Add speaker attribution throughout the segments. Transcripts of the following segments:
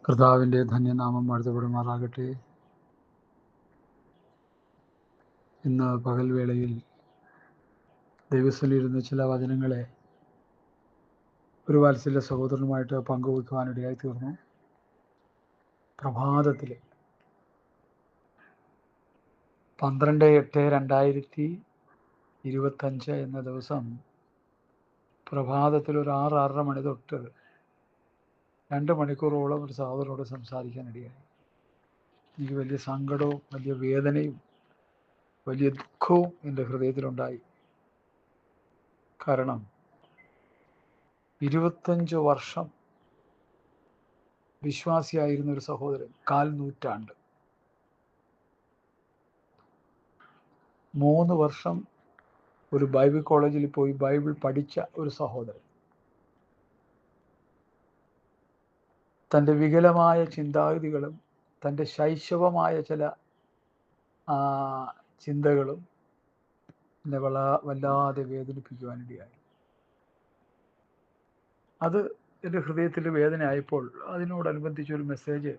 Speaker 1: കർത്താവിൻ്റെ ധന്യനാമം വാഴ്ത്തപ്പെടുമാറാകട്ടെ. ഇന്ന് പകൽവേളയിൽ ദൈവസ്ഥലിരുന്ന് ചില വചനങ്ങളെ ഒരു വാത്സല്യ സഹോദരനുമായിട്ട് പങ്കുവയ്ക്കുവാനിടയായി തീർന്നു. പ്രഭാതത്തിൽ 12/8/2025 എന്ന ദിവസം പ്രഭാതത്തിൽ ഒരു 6-6:30 മണി തൊട്ട് 2 മണിക്കൂറോളം ഒരു സഹോദരനോട് സംസാരിക്കാനിടയായി. എനിക്ക് വലിയ സങ്കടവും വലിയ വേദനയും വലിയ ദുഃഖവും എൻ്റെ ഹൃദയത്തിലുണ്ടായി. കാരണം 25 വർഷം വിശ്വാസിയായിരുന്ന ഒരു സഹോദരൻ, 4 നൂറ്റാണ്ട്, 3 വർഷം ഒരു ബൈബിൾ കോളേജിൽ പോയി ബൈബിൾ പഠിച്ച ഒരു സഹോദരൻ, തൻ്റെ വികലമായ ചിന്താഗതികളും തൻ്റെ ശൈശവമായ ചില ചിന്തകളും എന്നെ വല്ലാതെ വേദനിപ്പിക്കുവാനിടയായി. അത് എൻ്റെ ഹൃദയത്തിൽ വേദനയായപ്പോൾ അതിനോടനുബന്ധിച്ചൊരു മെസ്സേജ്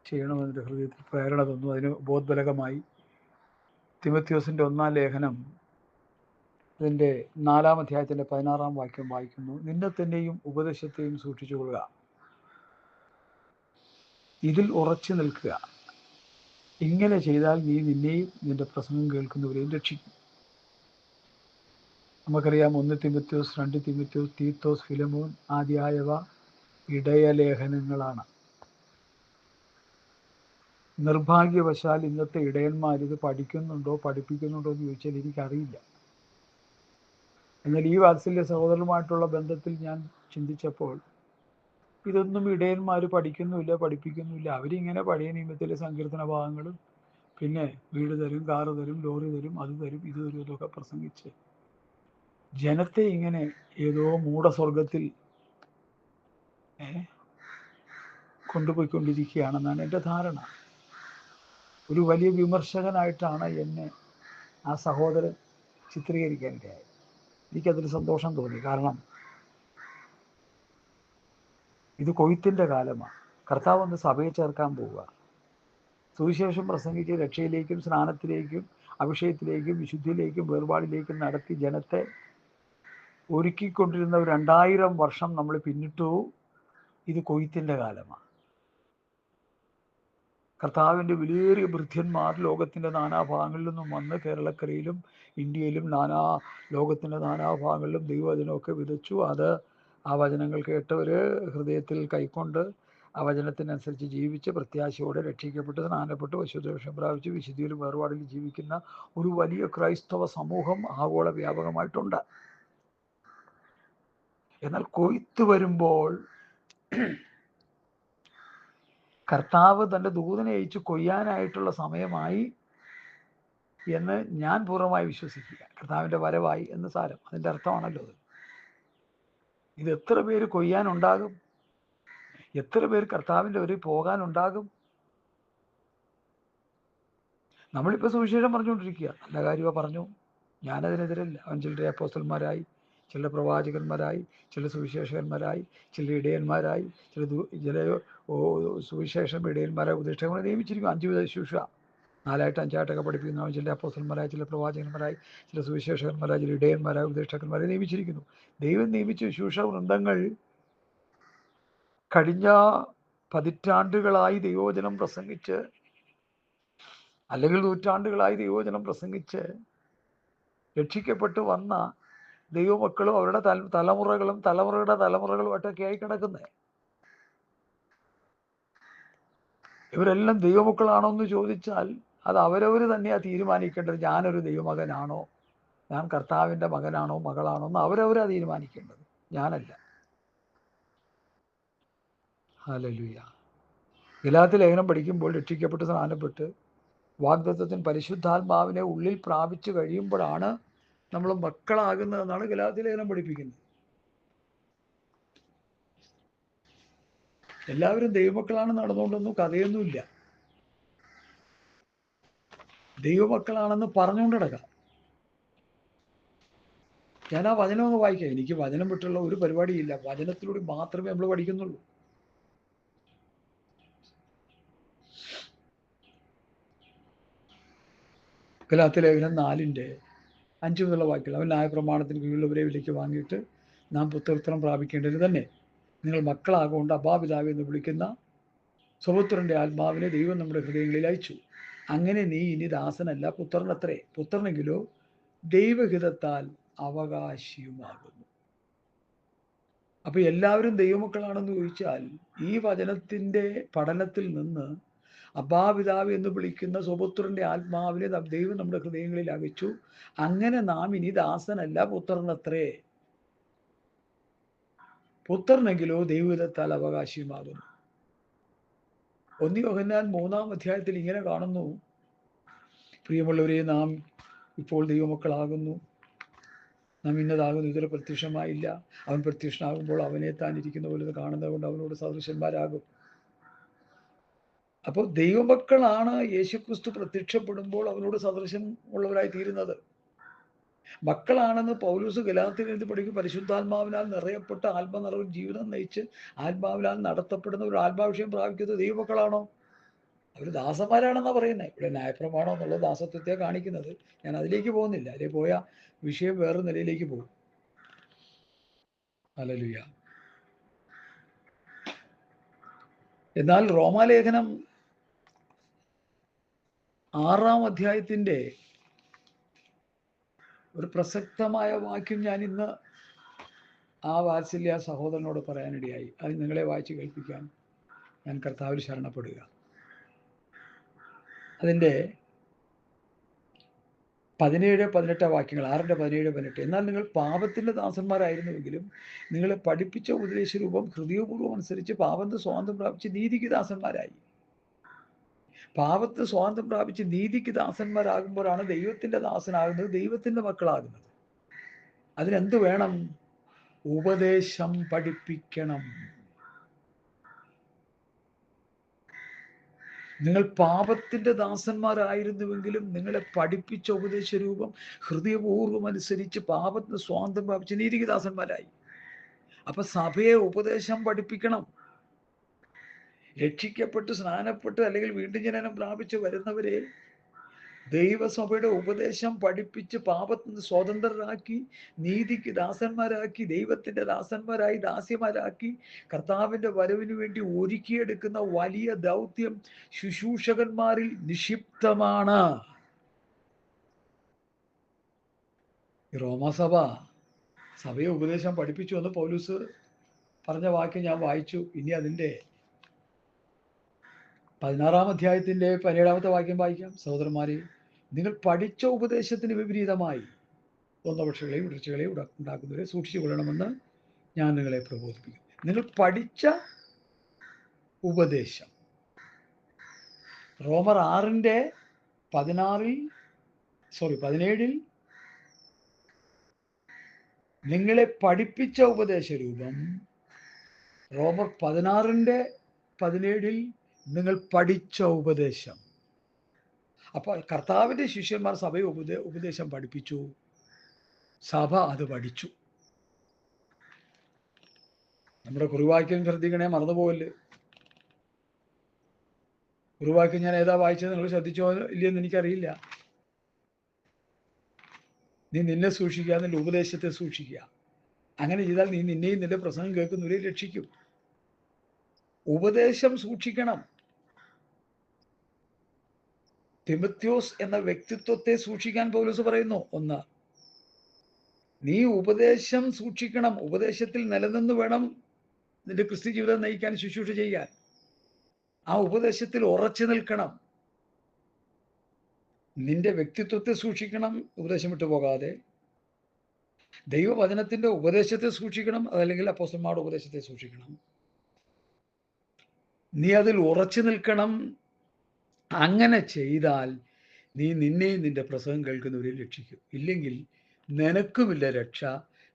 Speaker 1: ചെയ്യണമെന്ന് എൻ്റെ ഹൃദയത്തിൽ പ്രേരണ തന്നു. അതിന് ബോധബലകമായി തിമോഥെയോസിൻ്റെ 1-ാം ലേഖനം അതിൻ്റെ 4-ാം അധ്യായത്തിൻ്റെ 16-ാം വാക്യം വായിക്കുന്നു. നിന്നെ തന്നെയും ഉപദേശത്തെയും സൂക്ഷിച്ചുകൊള്ളുക, ഇതിൽ ഉറച്ചു നിൽക്കുക. ഇങ്ങനെ ചെയ്താൽ നീ നിന്നെയും നിന്റെ പ്രസംഗം കേൾക്കുന്നവരെയും രക്ഷിക്കും. നമുക്കറിയാം, 1 തിമോഥെയോസ്, 2 തിമോഥെയോസ്, തീത്തോസ്, ഫിലമോൻ ആദ്യായവ ഇടയലേഖനങ്ങളാണ്. നിർഭാഗ്യവശാൽ ഇന്നത്തെ ഇടയന്മാരിത് പഠിക്കുന്നുണ്ടോ പഠിപ്പിക്കുന്നുണ്ടോ എന്ന് ചോദിച്ചാൽ എനിക്കറിയില്ല. എന്നാൽ ഈ വാത്സല്യ സഹോദരനുമായിട്ടുള്ള ബന്ധത്തിൽ ഞാൻ ചിന്തിച്ചപ്പോൾ ഇതൊന്നും ഇടയന്മാർ പഠിക്കുന്നുമില്ല, പഠിപ്പിക്കുന്നുമില്ല. അവരിങ്ങനെ പഴയ നിയമത്തിലെ സങ്കീർത്തന ഭാഗങ്ങളും പിന്നെ വീട് തരും, കാറ് തരും, ലോറി തരും, അത് തരും, ഇത് തരും, ഇതൊക്കെ പ്രസംഗിച്ച് ജനത്തെ ഇങ്ങനെ ഏതോ മൂഢസ്വർഗത്തിൽ കൊണ്ടുപോയിക്കൊണ്ടിരിക്കുകയാണെന്നാണ് എൻ്റെ ധാരണ. ഒരു വലിയ വിമർശകനായിട്ടാണ് എന്നെ ആ സഹോദരൻ ചിത്രീകരിക്കാനിടയായത്. എനിക്കതിൽ സന്തോഷം തോന്നി. കാരണം ഇത് കൊയ്ത്തിൻ്റെ കാലമാണ്. കർത്താവ് ഒന്ന് സഭയെ ചേർക്കാൻ പോവുക. സുവിശേഷം പ്രസംഗിച്ച് രക്ഷയിലേക്കും സ്നാനത്തിലേക്കും അഭിഷേകത്തിലേക്കും വിശുദ്ധിയിലേക്കും വേർപാടിലേക്കും നടത്തി ജനത്തെ ഒരുക്കിക്കൊണ്ടിരുന്ന 2000 വർഷം നമ്മൾ പിന്നിട്ടു. ഇത് കൊയ്ത്തിൻ്റെ കാലമാണ്. കർത്താവിൻ്റെ വിലയേറിയ ഭൃത്യന്മാർ ലോകത്തിൻ്റെ നാനാഭാഗങ്ങളിൽ നിന്നും വന്ന് കേരളക്കരയിലും ഇന്ത്യയിലും ലോകത്തിൻ്റെ നാനാഭാഗങ്ങളിലും ദൈവവചനമൊക്കെ വിതച്ചു. അത് ആ വചനങ്ങൾ കേട്ടവർ ഹൃദയത്തിൽ കൈക്കൊണ്ട് ആ വചനത്തിനനുസരിച്ച് ജീവിച്ച് പ്രത്യാശയോടെ രക്ഷിക്കപ്പെട്ട് സ്നാനപ്പെട്ട് വിശുദ്ധീകരണം പ്രാപിച്ച് വിശുദ്ധിയിലും വേർപാടിലും ജീവിക്കുന്ന ഒരു വലിയ ക്രൈസ്തവ സമൂഹം ആഗോള വ്യാപകമായിട്ടുണ്ട്. എന്നാൽ കൊയ്ത്ത് വരുമ്പോൾ കർത്താവ് തൻ്റെ ദൂതനെ അയച്ച് കൊയ്യാനായിട്ടുള്ള സമയമായി എന്ന് ഞാൻ പൂർണ്ണമായി വിശ്വസിക്കുക. കർത്താവിൻ്റെ വരവായി എന്ന് സാരം. അതിൻ്റെ അർത്ഥമാണല്ലോ അത്. ഇത് എത്ര പേര് കൊയ്യാനുണ്ടാകും? എത്ര പേർ കർത്താവിൻ്റെ ഒരു പോകാനുണ്ടാകും? നമ്മളിപ്പോൾ സുവിശേഷം പറഞ്ഞുകൊണ്ടിരിക്കുക. നല്ല കാര്യമാണ്, പറഞ്ഞു. ഞാനതിനെതിരല്ല. അവൻ ചിലർ അപ്പോസ്തലന്മാരായി, ചില പ്രവാചകന്മാരായി, ചില സുവിശേഷകന്മാരായി, ചില ഇടയന്മാരായി, ചില സുവിശേഷം ഇടയന്മാരായി ഉപദേഷ്ടാക്കളെ നിയമിച്ചിരിക്കും. 5 വിധ ശുശ്രൂഷ 4-5 പഠിപ്പിക്കുന്നവൻ ചില അപ്പോസ്തലന്മാരായി, ചില പ്രവാചകന്മാരായി, ചില സുവിശേഷകന്മാരായി, ചില ഇടയന്മാരായി ഉപദേഷ്ടാക്കന്മാരെ നിയമിച്ചിരിക്കുന്നു. ദൈവം നിയമിച്ച ശുശ്രൂഷ വൃന്ദങ്ങൾ കഴിഞ്ഞ പതിറ്റാണ്ടുകളായി ദൈവവചനം പ്രസംഗിച്ച്, അല്ലെങ്കിൽ നൂറ്റാണ്ടുകളായി ദൈവവചനം പ്രസംഗിച്ച് രക്ഷിക്കപ്പെട്ടു വന്ന ദൈവമക്കളും അവരുടെ തലമുറകളും തലമുറയുടെ തലമുറകളുമായിട്ടൊക്കെ ആയി കിടക്കുന്നത്. ഇവരെല്ലാം ദൈവമക്കളാണോ എന്ന് ചോദിച്ചാൽ അത് അവരവർ തന്നെയാണ് തീരുമാനിക്കേണ്ടത്. ഞാനൊരു ദൈവമകനാണോ, ഞാൻ കർത്താവിൻ്റെ മകനാണോ മകളാണോ എന്ന് അവരവരാ തീരുമാനിക്കേണ്ടത്, ഞാനല്ല. ഹല്ലേലൂയ. ഗലാത്യ ലേഖനം പഠിക്കുമ്പോൾ രക്ഷിക്കപ്പെട്ട് സ്നാനപ്പെട്ട് വാഗ്ദത്തത്തിന് പരിശുദ്ധാത്മാവിനെ ഉള്ളിൽ പ്രാപിച്ചു കഴിയുമ്പോഴാണ് നമ്മൾ മക്കളാകുന്നതെന്നാണ് ഗലാത്യ ലേഖനം പഠിപ്പിക്കുന്നത്. എല്ലാവരും ദൈവമക്കളാണ് നടന്നുകൊണ്ടൊന്നും കഥയൊന്നുമില്ല. ദൈവമക്കളാണെന്ന് പറഞ്ഞുകൊണ്ട് കിടക്കാം. ഞാൻ ആ വചനം ഒന്ന് വായിക്കാം. എനിക്ക് വചനം വിട്ടുള്ള ഒരു പരിപാടിയില്ല. വചനത്തിലൂടെ മാത്രമേ നമ്മൾ പഠിക്കുന്നുള്ളൂ. ഗലാത്യ ലേഖനം 4:5 മുതലുള്ള വാക്യങ്ങൾ. അവൻ ന്യായപ്രമാണത്തിന് കീഴിലുള്ളവരെ വിലയ്ക്ക് വാങ്ങിയിട്ട് നാം പുത്രത്വം പ്രാപിക്കേണ്ടത് തന്നെ. നിങ്ങൾ മക്കളാകൊണ്ട് അബ്ബാപിതാവ് എന്ന് വിളിക്കുന്ന സ്വപുത്രന്റെ ആത്മാവിനെ ദൈവം നമ്മുടെ ഹൃദയങ്ങളിൽ അയച്ചു. അങ്ങനെ നീ ഇനി ദാസനല്ല, പുത്രനത്രേ. പുത്രനെങ്കിലോ ദൈവഹിതത്താൽ അവകാശിയുമാകുന്നു. അപ്പൊ എല്ലാവരും ദൈവമക്കളാണെന്ന് ചോദിച്ചാൽ ഈ വചനത്തിന്റെ പഠനത്തിൽ നിന്ന് അബ്ബാപിതാവ് എന്ന് വിളിക്കുന്ന സ്വപുത്രന്റെ ആത്മാവിനെ ദൈവം നമ്മുടെ ഹൃദയങ്ങളിൽ അയച്ചു. അങ്ങനെ നാം ഇനി ദാസനല്ല, പുത്രനത്രേ. പുത്രനെങ്കിലോ ദൈവഹിതത്താൽ അവകാശിയുമാകുന്നു. 1 യോഹന്നാൻ 3-ാം അധ്യായത്തിൽ ഇങ്ങനെ കാണുന്നു: പ്രിയമുള്ളവരെ, നാം ഇപ്പോൾ ദൈവമക്കളാകുന്നു, നാം ഇന്നതാകുന്നു, ഇതുവരെ പ്രത്യക്ഷമായില്ല. അവൻ പ്രത്യക്ഷനാകുമ്പോൾ അവനെ താൻ ഇരിക്കുന്ന പോലെ കാണുന്നത് കൊണ്ട് അവനോട് സദൃശന്മാരാകും. അപ്പോൾ ദൈവമക്കളാണ് യേശുക്രിസ്തു പ്രത്യക്ഷപ്പെടുമ്പോൾ അവനോട് സദൃശം ഉള്ളവരായി തീരുന്നത്. മക്കളാണെന്ന് പൗലോസ് ഗലാത്യരിൽ പഠിക്കും. പരിശുദ്ധാത്മാവിനാൽ നിറയപ്പെട്ട ആത്മനിറവിൽ ജീവിതം നയിച്ച് ആത്മാവിനാൽ നടത്തപ്പെടുന്ന ഒരു ആത്മാവിഷയം പ്രാപിക്കുന്നത് ദൈവമക്കളാണോ? അവർ ദാസന്മാരാണെന്നാണ് പറയുന്നത്. ഇവിടെ ന്യായപ്രമാണം എന്നുള്ള ദാസത്വത്തെ കാണിക്കുന്നത്. ഞാൻ അതിലേക്ക് പോകുന്നില്ല. അതിലേക്ക് പോയ വിഷയം വേറൊരു നിലയിലേക്ക് പോകും. ഹല്ലേലൂയ. എന്നാൽ റോമാലേഖനം 6-ാം അധ്യായത്തിന്റെ ഒരു പ്രസക്തമായ വാക്യം ഞാൻ ഇന്ന് ആ വാത്സല്യ സഹോദരനോട് പറയാനിടയായി. അത് നിങ്ങളെ വായിച്ച് കേൾപ്പിക്കാൻ ഞാൻ കർത്താവിൽ ശരണപ്പെടുക. അതിൻ്റെ 17-18 വാക്യങ്ങൾ. 6:17-18. എന്നാൽ നിങ്ങൾ പാപത്തിന്റെ ദാസന്മാരായിരുന്നുവെങ്കിലും നിങ്ങളെ പഠിപ്പിച്ച ഉപദേശരൂപം ഹൃദയപൂർവ്വം അനുസരിച്ച് പാപത്തിന് സ്വാതന്ത്ര്യം പ്രാപിച്ച് നീതിക്ക് ദാസന്മാരായി. പാപത്തിന് സ്വാതന്ത്ര്യം പ്രാപിച്ച് നീതിക്ക് ദാസന്മാരാകുമ്പോഴാണ് ദൈവത്തിന്റെ ദാസനാകുന്നത്, ദൈവത്തിന്റെ മക്കളാകുന്നത്. അതിനെന്ത് വേണം? ഉപദേശം പഠിപ്പിക്കണം. നിങ്ങൾ പാപത്തിന്റെ ദാസന്മാരായിരുന്നുവെങ്കിലും നിങ്ങളെ പഠിപ്പിച്ച ഉപദേശരൂപം ഹൃദയപൂർവ്വം അനുസരിച്ച് പാപത്തിന് സ്വാതന്ത്ര്യം പ്രാപിച്ച് നീതിക്ക് ദാസന്മാരായി. അപ്പൊ സഭയെ ഉപദേശം പഠിപ്പിക്കണം. രക്ഷിക്കപ്പെട്ട് സ്നാനപ്പെട്ട് അല്ലെങ്കിൽ വീണ്ടും ജനനം പ്രാപിച്ച് വരുന്നവരെ ദൈവസഭയുടെ ഉപദേശം പഠിപ്പിച്ച് പാപത്തിന് സ്വതന്ത്രരാക്കി നീതിക്ക് ദാസന്മാരാക്കി ദൈവത്തിന്റെ ദാസന്മാരായി ദാസ്യമാരാക്കി കർത്താവിന്റെ വരവിന് വേണ്ടി ഒരുക്കിയെടുക്കുന്ന വലിയ ദൗത്യം ശുശ്രൂഷകന്മാരിൽ നിക്ഷിപ്തമാണ്. റോമാസഭ സഭയെ ഉപദേശം പഠിപ്പിച്ചു എന്ന് പൗലോസ് പറഞ്ഞ വാക്യം ഞാൻ വായിച്ചു. ഇനി അതിൻ്റെ 16-ാം അധ്യായത്തിന്റെ 17-ാമത്തെ വാക്യം വായിക്കാം. സഹോദരന്മാരെ, നിങ്ങൾ പഠിച്ച ഉപദേശത്തിന് വിപരീതമായി സ്വന്തപക്ഷങ്ങളെയും ഉടർച്ചകളെയും ഉണ്ടാക്കുന്നവരെ സൂക്ഷിച്ചു കൊള്ളണമെന്ന് ഞാൻ നിങ്ങളെ പ്രബോധിപ്പിക്കും. നിങ്ങൾ പഠിച്ച ഉപദേശം. റോമർ 6:17 നിങ്ങളെ പഠിപ്പിച്ച ഉപദേശരൂപം. റോമർ 16:17 നിങ്ങൾ പഠിച്ച ഉപദേശം. അപ്പൊ കർത്താവിന്റെ ശിഷ്യന്മാർ സഭയെ ഉപദേശം പഠിപ്പിച്ചു, സഭ അത് പഠിച്ചു. നമ്മുടെ കുറിവാക്യം ശ്രദ്ധിക്കണേ, മറന്നുപോകല്. കുറിവാക്യം ഞാൻ ഏതാ വായിച്ചത് നിങ്ങൾ ശ്രദ്ധിച്ചോ ഇല്ലയെന്ന് എനിക്കറിയില്ല. നീ നിന്നെ സൂക്ഷിക്കുക, നിന്റെ ഉപദേശത്തെ സൂക്ഷിക്കുക. അങ്ങനെ ചെയ്താൽ നീ നിന്നെയും നിന്റെ പ്രസംഗം കേൾക്കുന്നവരെ രക്ഷിക്കും. ഉപദേശം സൂക്ഷിക്കണം. തിമോഥെയോസ് എന്ന വ്യക്തിത്വത്തെ സൂക്ഷിക്കാൻ പൗലോസ് പറയുന്നു. 1, നീ ഉപദേശം സൂക്ഷിക്കണം. ഉപദേശത്തിൽ നിലനിന്ന് വേണം നിന്റെ ക്രിസ്ത്യ ജീവിതം നയിക്കാൻ, ശുശ്രൂഷ ചെയ്യാൻ. ആ ഉപദേശത്തിൽ ഉറച്ചു നിൽക്കണം. നിന്റെ വ്യക്തിത്വത്തെ സൂക്ഷിക്കണം, ഉപദേശം വിട്ടു പോകാതെ. ദൈവവചനത്തിന്റെ ഉപദേശത്തെ സൂക്ഷിക്കണം, അതല്ലെങ്കിൽ അപ്പോസ്തലന്മാരുടെ ഉപദേശത്തെ സൂക്ഷിക്കണം. നീ അതിൽ ഉറച്ചു നിൽക്കണം. അങ്ങനെ ചെയ്താൽ നീ നിന്നെയും നിന്റെ പ്രസംഗം കേൾക്കുന്നവരെയും രക്ഷിക്കും. ഇല്ലെങ്കിൽ നിനക്കുമില്ല രക്ഷ,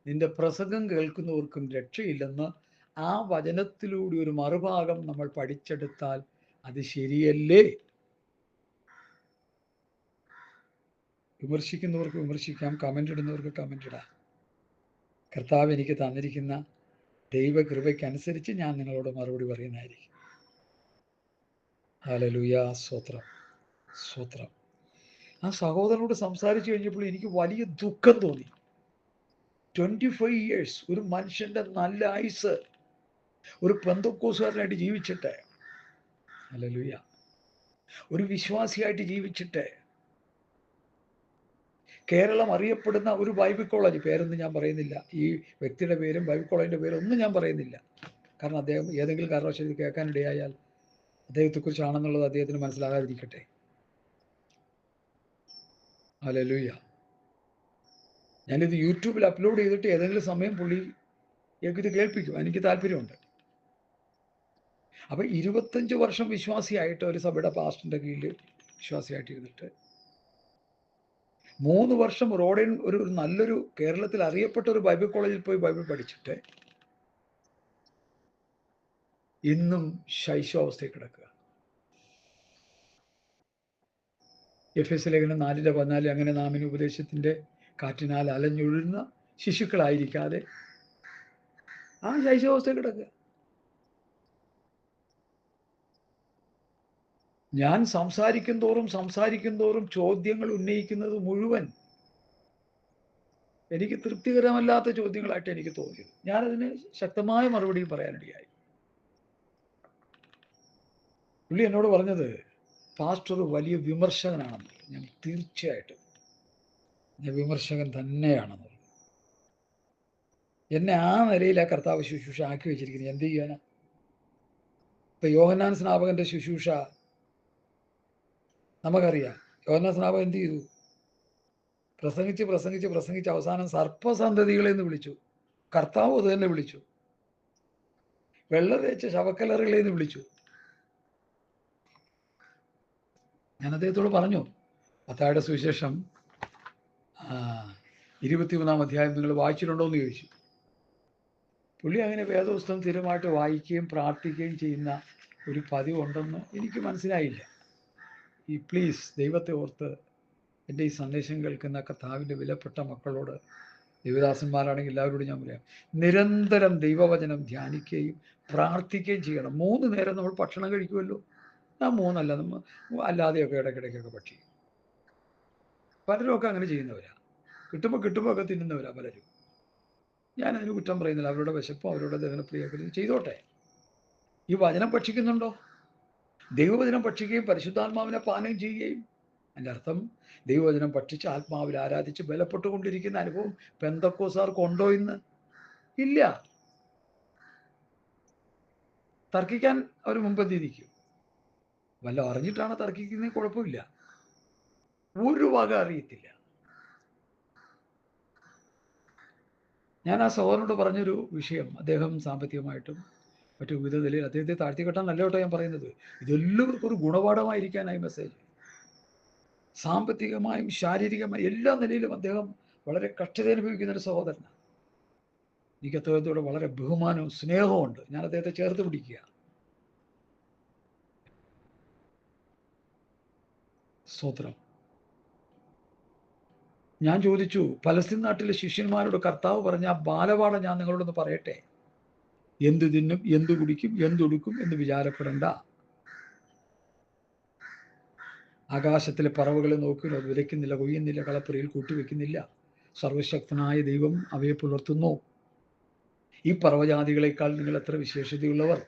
Speaker 1: നിന്റെ പ്രസംഗം കേൾക്കുന്നവർക്കും രക്ഷയില്ലെന്ന് ആ വചനത്തിലൂടെ ഒരു മറുഭാഗം നമ്മൾ പഠിച്ചെടുത്താൽ അത് ശരിയല്ലേ? വിമർശിക്കുന്നവർക്ക് വിമർശിക്കാം, കമൻ്റ് ഇടുന്നവർക്ക് കമൻ്റ് ഇടാം. കർത്താവ് എനിക്ക് തന്നിരിക്കുന്ന ദൈവകൃപയ്ക്കനുസരിച്ച് ഞാൻ നിങ്ങളോട് മറുപടി പറയുന്നതായിരിക്കും. ഹല്ലേലൂയ. സ്തോത്രം, സ്തോത്രം. ആ സഹോദരനോട് സംസാരിച്ചു കഴിഞ്ഞപ്പോൾ എനിക്ക് വലിയ ദുഃഖം തോന്നി. 25 years ഒരു മനുഷ്യന്റെ നല്ല ആയുസ് ഒരു പെന്തക്കോസുകാരനായിട്ട് ജീവിച്ചിട്ട്, ഹല്ലേലൂയ, ഒരു വിശ്വാസിയായിട്ട് ജീവിച്ചിട്ട്, കേരളം അറിയപ്പെടുന്ന ഒരു ബൈബിൾ കോളേജ്, പേരൊന്നും ഞാൻ പറയുന്നില്ല, ഈ വ്യക്തിയുടെ പേരും ബൈബിൾ കോളേജിന്റെ പേരും ഒന്നും ഞാൻ പറയുന്നില്ല, കാരണം അദ്ദേഹം ഏതെങ്കിലും കാരണവശാൽ ഇത് കേൾക്കാനിടയായാൽ അദ്ദേഹത്തെക്കുറിച്ചാണെന്നുള്ളത് അദ്ദേഹത്തിന് മനസ്സിലാകാതിരിക്കട്ടെ. ഹല്ലേലൂയ. ഞാനിത് യൂട്യൂബിൽ അപ്ലോഡ് ചെയ്തിട്ട് ഏതെങ്കിലും സമയം പുള്ളി ഇത് കേൾപ്പിക്കും, എനിക്ക് താല്പര്യമുണ്ട്. അപ്പൊ 25 വർഷം വിശ്വാസിയായിട്ട് ഒരു സഭയുടെ പാസ്റ്ററിന്റെ കീഴിൽ വിശ്വാസിയായിട്ട് ഇരുന്നിട്ട് 3 വർഷം റോഡിൽ ഒരു നല്ലൊരു കേരളത്തിൽ അറിയപ്പെട്ട ഒരു ബൈബിൾ കോളേജിൽ പോയി ബൈബിൾ പഠിച്ചിട്ട് ഇന്നും ശൈശവാവസ്ഥയിൽ കിടക്കുക. എഫെസ്യ ലേഖനം 4:14 അങ്ങനെ നാമിന് ഉപദേശത്തിന്റെ കാറ്റിനാൽ അലഞ്ഞൊഴുന്ന ശിശുക്കളായിരിക്കാതെ ആ ശൈശവാവസ്ഥയിൽ കിടക്കുക. ഞാൻ സംസാരിക്കും തോറും ചോദ്യങ്ങൾ ഉന്നയിക്കുന്നത് മുഴുവൻ എനിക്ക് തൃപ്തികരമല്ലാത്ത ചോദ്യങ്ങളായിട്ട് എനിക്ക് തോന്നിയത്. ഞാനതിന് ശക്തമായ മറുപടി പറയാനിടയായി. പുള്ളി എന്നോട് പറഞ്ഞത്, പാസ്റ്റർ വലിയ വിമർശകനാണെന്ന്. ഞാൻ തീർച്ചയായിട്ടും ഞാൻ വിമർശകൻ തന്നെയാണെന്ന്. എന്നെ ആ നിലയിൽ ആ കർത്താവ് ശുശ്രൂഷ ആക്കി വെച്ചിരിക്കുന്നത് എന്ത് ചെയ്യാനാ? ഇപ്പൊ യോഹന്നാൻ സ്നാപകന്റെ ശുശ്രൂഷ നമുക്കറിയാം. യോഹന്നാൻ സ്നാപകൻ എന്ത് ചെയ്തു? പ്രസംഗിച്ച് അവസാനം സർപ്പസന്തതികളെ എന്ന് വിളിച്ചു. കർത്താവ് അത് തന്നെ വിളിച്ചു. വെള്ള തേച്ച ശവക്കലറുകളെ എന്ന് വിളിച്ചു. ഞാൻ അദ്ദേഹത്തോട് പറഞ്ഞു, മത്തായിയുടെ സുവിശേഷം 23-ാം അധ്യായം നിങ്ങൾ വായിച്ചിട്ടുണ്ടോ എന്ന് ചോദിച്ചു. പുള്ളി അങ്ങനെ വേദപുസ്തകം സ്ഥിരമായിട്ട് വായിക്കുകയും പ്രാർത്ഥിക്കുകയും ചെയ്യുന്ന ഒരു പതിവുണ്ടെന്ന് എനിക്ക് മനസ്സിലായില്ല. ഈ പ്ലീസ് ദൈവത്തെ ഓർത്ത് എൻ്റെ ഈ സന്ദേശം കേൾക്കുന്ന കർത്താവിൻ്റെ വിലപ്പെട്ട മക്കളോട്, ദൈവദാസന്മാരാണെങ്കിൽ എല്ലാവരോടും ഞാൻ പറയാം, നിരന്തരം ദൈവവചനം ധ്യാനിക്കുകയും പ്രാർത്ഥിക്കുകയും ചെയ്യണം. 3 നേരം നമ്മൾ ഭക്ഷണം കഴിക്കുമല്ലോ. ഞാൻ 3 അല്ല, നമ്മൾ അല്ലാതെയൊക്കെ ഇടയ്ക്കിടയ്ക്കൊക്കെ ഭക്ഷിക്കും. പലരുമൊക്കെ അങ്ങനെ ചെയ്യുന്നവരാ. കിട്ടുമ്പോൾ ഒക്കെ തിന്നുന്നവരാ പലരും. ഞാനതിന് കുറ്റം പറയുന്നില്ല. അവരുടെ വിശപ്പോ അവരുടെ ദഹനപ്രിയൊക്കെ ചെയ്തോട്ടെ. ഈ വചനം ഭക്ഷിക്കുന്നുണ്ടോ? ദൈവവചനം ഭക്ഷിക്കുകയും പരിശുദ്ധാത്മാവിനെ പാനം ചെയ്യുകയും, അതിൻ്റെ അർത്ഥം ദൈവവചനം ഭക്ഷിച്ച് ആത്മാവിൽ ആരാധിച്ച് ബലപ്പെട്ടുകൊണ്ടിരിക്കുന്ന അനുഭവം പെന്തക്കോസ്താർക്ക് ഉണ്ടോ ഇന്ന്? ഇല്ല. തർക്കിക്കാൻ അവർ മുമ്പെത്തിയിരിക്കും. വല്ല അറിഞ്ഞിട്ടാണ് തർക്കിക്കുന്നത്, കുഴപ്പമില്ല. ഒരു വക അറിയത്തില്ല. ഞാൻ ആ സഹോദരനോട് പറഞ്ഞൊരു വിഷയം, അദ്ദേഹം സാമ്പത്തികമായിട്ടും മറ്റു വിവിധ നിലയിൽ അദ്ദേഹത്തെ താഴ്ത്തിക്കെട്ടാൻ നല്ല കേട്ടോ ഞാൻ പറയുന്നത്. ഇതെല്ലാവർക്കും ഒരു ഗുണപാഠമായിരിക്കാനായി മെസ്സേജ്. സാമ്പത്തികമായും ശാരീരികമായും എല്ലാ നിലയിലും അദ്ദേഹം വളരെ കഷ്ടത അനുഭവിക്കുന്ന ഒരു സഹോദരനാണ്. എനിക്ക് അദ്ദേഹത്തോട് വളരെ ബഹുമാനവും സ്നേഹവും ഉണ്ട്. ഞാൻ അദ്ദേഹത്തെ ചേർത്ത് പിടിക്കുക. സ്തോത്രം. ഞാൻ ചോദിച്ചു, പലസ്തീൻ നാട്ടിലെ ശിഷ്യന്മാരോട് കർത്താവ് പറഞ്ഞ ആ ബാലപാഠം ഞാൻ നിങ്ങളോടൊന്ന് പറയട്ടെ. എന്ത് തിന്നും, എന്ത് കുടിക്കും, എന്തൊടുക്കും എന്ന് വിചാരപ്പെടണ്ട. ആകാശത്തിലെ പറവുകളെ നോക്കില്ല, അത് വിതയ്ക്കുന്നില്ല, കൊയ്യുന്നില്ല, കളപ്പുരയിൽ കൂട്ടിവെക്കുന്നില്ല. സർവശക്തനായ ദൈവം അവയെ പുലർത്തുന്നു. ഈ പർവ്വജാതികളെക്കാൾ നിങ്ങൾ എത്ര വിശേഷതയുള്ളവർ.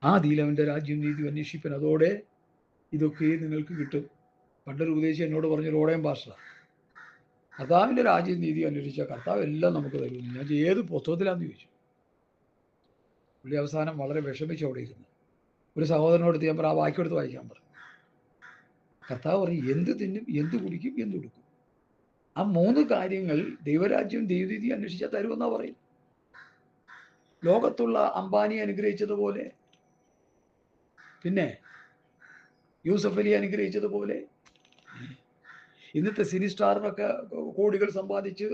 Speaker 1: ആ ദീലവന്റെ രാജ്യം നീതി അന്വേഷിപ്പൻ, അതോടെ ഇതൊക്കെ നിങ്ങൾക്ക് കിട്ടും. പണ്ടൊരു ഉപദേശി എന്നോട് പറഞ്ഞു, റോഡയം ഭാഷ, കർത്താവിൻ്റെ രാജ്യം നീതി അന്വേഷിച്ച കർത്താവ് എല്ലാം നമുക്ക് തരുന്നു. ഞാൻ ഏത് പുസ്തകത്തിലാന്ന് ചോദിച്ചു. പുള്ളി അവസാനം വളരെ വിഷമിച്ച് അവിടെ ഇരുന്നു. ഒരു സഹോദരനോട് ഞാൻ ആ വാക്യെടുത്ത് വായിക്കാൻ പറഞ്ഞു. കർത്താവ് പറയും, എന്ത് തിന്നും, എന്ത് കുടിക്കും, എന്തൊടുക്കും. ആ 3 കാര്യങ്ങൾ ദൈവരാജ്യം ദൈവരീതി അന്വേഷിച്ചാൽ തരുമെന്നാ പറയും. ലോകത്തുള്ള അംബാനിയെ അനുഗ്രഹിച്ചതുപോലെ, പിന്നെ യൂസഫ് അലി അനുഗ്രഹിച്ചതുപോലെ, ഇന്നത്തെ സിനി സ്റ്റാറിനൊക്കെ കോടികൾ സമ്പാദിച്ച്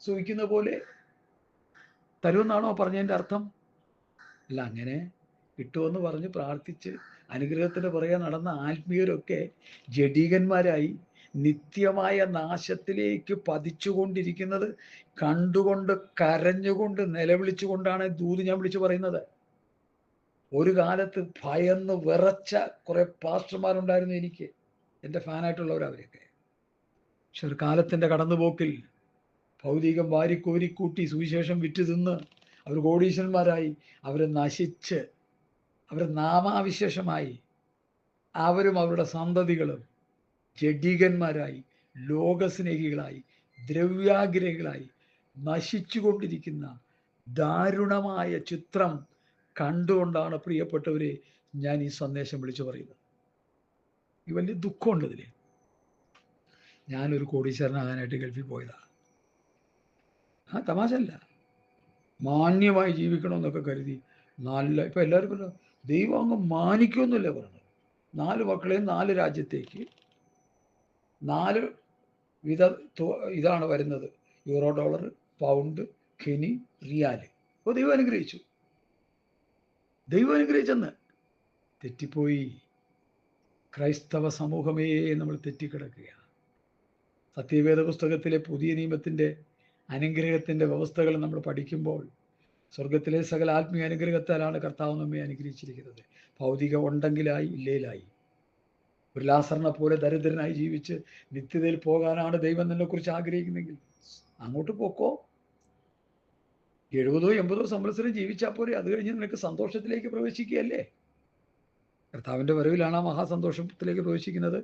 Speaker 1: സുഖിക്കുന്ന പോലെ തരുമെന്നാണോ പറഞ്ഞതിൻ്റെ അർത്ഥം? അല്ല, അങ്ങനെ കിട്ടുമെന്ന് പറഞ്ഞ് പ്രാർത്ഥിച്ച് അനുഗ്രഹത്തിന് പുറകെ നടന്ന ആത്മീയരൊക്കെ ജഡീകന്മാരായി നിത്യമായ നാശത്തിലേക്ക് പതിച്ചുകൊണ്ടിരിക്കുന്നത് കണ്ടുകൊണ്ട് കരഞ്ഞുകൊണ്ട് നിലവിളിച്ചുകൊണ്ടാണ് ദൂത് ഞാൻ വിളിച്ചു പറയുന്നത്. ഒരു കാലത്ത് ഭയന്ന് വിറച്ച കുറെ പാസ്റ്റർമാരുണ്ടായിരുന്നു എനിക്ക്. എൻ്റെ ഫാനായിട്ടുള്ളവരവരൊക്കെ. പക്ഷെ ഒരു കാലത്തിൻ്റെ കടന്നുപോക്കിൽ ഭൗതികം വാരിക്കോരി കൂട്ടി സുവിശേഷം വിറ്റ് തിന്ന് അവർ കോടീശ്വരന്മാരായി, അവർ നശിച്ച്, അവർ നാമാവിശേഷമായി, അവരും അവരുടെ സന്തതികളും ജഡികന്മാരായി, ലോകസ്നേഹികളായി, ദ്രവ്യാഗ്രഹികളായി നശിച്ചുകൊണ്ടിരിക്കുന്ന ദാരുണമായ ചിത്രം കണ്ടുകൊണ്ടാണ് പ്രിയപ്പെട്ടവരെ ഞാൻ ഈ സന്ദേശം വിളിച്ചു പറയുന്നത്. ഈ വലിയ ദുഃഖമുണ്ട് ഇതിൽ. ഞാനൊരു കോടീശ്വരനാകാനായിട്ട് ഗൾഫിൽ പോയതാണ്. തമാശല്ല. മാന്യമായി ജീവിക്കണമെന്നൊക്കെ കരുതി ഇപ്പം എല്ലാവരും പറഞ്ഞു ദൈവം അങ്ങ് മാനിക്കുമെന്നല്ലേ പറഞ്ഞു. 4 മക്കളെയും 4 രാജ്യത്തേക്ക് 4 വിധ ഇതാണ് വരുന്നത്: euro, dollar, pound, Kenny, riyal. അപ്പോൾ ദൈവം അനുഗ്രഹിച്ചു. ദൈവം അനുഗ്രഹിച്ചെന്ന് തെറ്റിപ്പോയി. ക്രൈസ്തവ സമൂഹമേ നമ്മൾ തെറ്റിക്കിടക്കുകയാണ്. സത്യവേദ പുസ്തകത്തിലെ പുതിയ നിയമത്തിൻ്റെ അനുഗ്രഹത്തിൻ്റെ വ്യവസ്ഥകൾ നമ്മൾ പഠിക്കുമ്പോൾ സ്വർഗത്തിലെ സകല ആത്മീയ അനുഗ്രഹത്താലാണ് കർത്താവ് നമ്മെ അനുഗ്രഹിച്ചിരിക്കുന്നത്. ഭൗതികം ഉണ്ടെങ്കിലായി, ഇല്ലേലായി. ഒരു ലാസറിനെ പോലെ ദരിദ്രനായി ജീവിച്ച് നിത്യതയിൽ പോകാനാണ് ദൈവം നിന്നെക്കുറിച്ച് ആഗ്രഹിക്കുന്നെങ്കിൽ അങ്ങോട്ട് പോക്കോ. 70 80 സംവത്സരം ജീവിച്ചാൽ പോരെ. അത് കഴിഞ്ഞ് നിനക്ക് സന്തോഷത്തിലേക്ക് പ്രവേശിക്കുകയല്ലേ. കർത്താവിൻ്റെ വരവിലാണ് ആ മഹാസന്തോഷത്തിലേക്ക് പ്രവേശിക്കുന്നത്.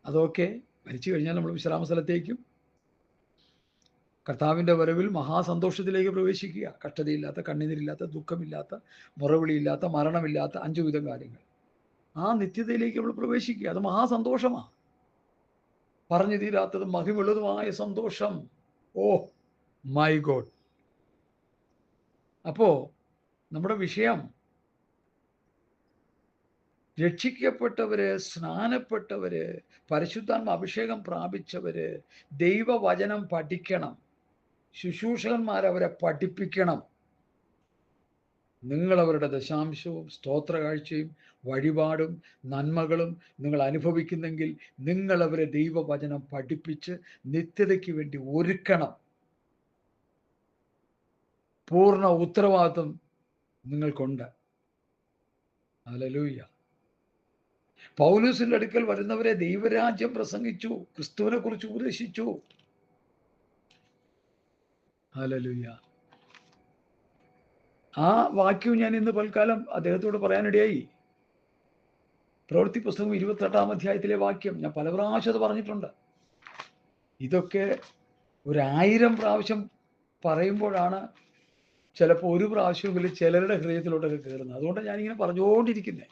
Speaker 1: അതൊക്കെ മരിച്ചു കഴിഞ്ഞാൽ നമ്മൾ വിശ്രാമ സ്ഥലത്തേക്കും കർത്താവിൻ്റെ വരവിൽ മഹാസന്തോഷത്തിലേക്ക് പ്രവേശിക്കുക. കഷ്ടതയില്ലാത്ത, കണ്ണുനീരില്ലാത്ത, ദുഃഖമില്ലാത്ത, മുറവിളിയില്ലാത്ത, മരണമില്ലാത്ത 5 വിധം കാര്യങ്ങൾ. ആ നിത്യതയിലേക്ക് നമ്മൾ പ്രവേശിക്കുക. അത് മഹാസന്തോഷമാണ്. പറഞ്ഞു തീരാത്തതും മഹിമുള്ളതുമായ സന്തോഷം. Oh my god. അപ്പോ നമ്മുടെ വിഷയം രക്ഷിക്കപ്പെട്ടവര്, സ്നാനപ്പെട്ടവര്, പരിശുദ്ധാത്മ അഭിഷേകം പ്രാപിച്ചവര് ദൈവവചനം പഠിക്കണം. ശുശ്രൂഷകന്മാരവരെ പഠിപ്പിക്കണം. നിങ്ങളവരുടെ ദശാംശവും സ്തോത്ര കാഴ്ചയും വഴിപാടും നന്മകളും നിങ്ങൾ അനുഭവിക്കുന്നെങ്കിൽ നിങ്ങളവരെ ദൈവവചനം പഠിപ്പിച്ച് നിത്യതയ്ക്ക് വേണ്ടി ഒരുക്കണം. പൂർണ്ണ ഉത്തരവാദിത്വം നിങ്ങൾക്കുണ്ട്. ഹല്ലേലൂയ. പൗലോസിന്റെ അടുക്കൽ വരുന്നവരെ ദൈവരാജ്യം പ്രസംഗിച്ചു, ക്രിസ്തുവിനെ കുറിച്ച് ഉപദേശിച്ചു. ഹല്ലേലൂയ. ആ വാക്യവും ഞാൻ ഇന്ന് പൽക്കാലം അദ്ദേഹത്തോട് പറയാനിടയായി. പ്രവൃത്തി പുസ്തകം 28-ാം അധ്യായത്തിലെ വാക്യം ഞാൻ പല പ്രാവശ്യം അത് പറഞ്ഞിട്ടുണ്ട്. ഇതൊക്കെ 1000 പ്രാവശ്യം പറയുമ്പോഴാണ് ചിലപ്പോൾ ഒരു പ്രാവശ്യമെങ്കിലും ചിലരുടെ ഹൃദയത്തിലോട്ടൊക്കെ കയറുന്നത്. അതുകൊണ്ടാണ് ഞാനിങ്ങനെ പറഞ്ഞുകൊണ്ടിരിക്കുന്നത്.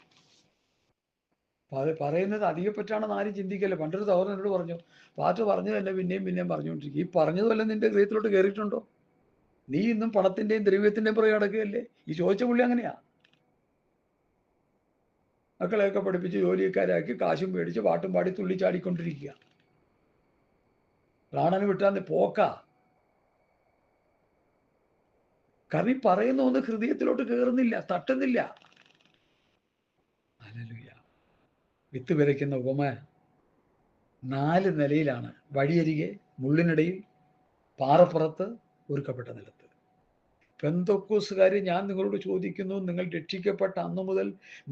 Speaker 1: പറയുന്നത് അധികപ്പറ്റാണെന്ന് ആരും ചിന്തിക്കല്ലേ. പണ്ടൊരു സഹോദരൻ എന്നോട് പറഞ്ഞു, പാട്ട് പറഞ്ഞു തന്നെ പിന്നെയും പിന്നെയും പറഞ്ഞുകൊണ്ടിരിക്കും. ഈ പറഞ്ഞതുമല്ല നിന്റെ ഹൃദയത്തിലോട്ട് കയറിയിട്ടുണ്ടോ? നീ ഇന്നും പണത്തിൻ്റെയും ദ്രവ്യത്തിൻ്റെയും പുറകെ നടക്കുകയല്ലേ. ഈ ചോദിച്ച പുള്ളി അങ്ങനെയാ. മക്കളെയൊക്കെ പഠിപ്പിച്ച് ജോലിക്കാരാക്കി കാശും മേടിച്ച് പാട്ടും പാടി തുള്ളിച്ചാടിക്കൊണ്ടിരിക്കുക. പ്രാണന് വിട്ടാന്ന് പോക്കാ. കാരണം ഈ പറയുന്ന ഒന്ന് ഹൃദയത്തിലോട്ട് കയറുന്നില്ല, തട്ടുന്നില്ല. ഹല്ലേലൂയ. വിത്ത് വിതയ്ക്കുന്ന ഉപമ 4 നിലയിലാണ്: വഴിയരികെ, മുള്ളിനിടയിൽ, പാറപ്പുറത്ത്, ഒരുക്കപ്പെട്ട നിലത്ത്. പെന്തോക്കോസുകാരെ ഞാൻ നിങ്ങളോട് ചോദിക്കുന്നു, നിങ്ങൾ രക്ഷിക്കപ്പെട്ട അന്നു മുതൽ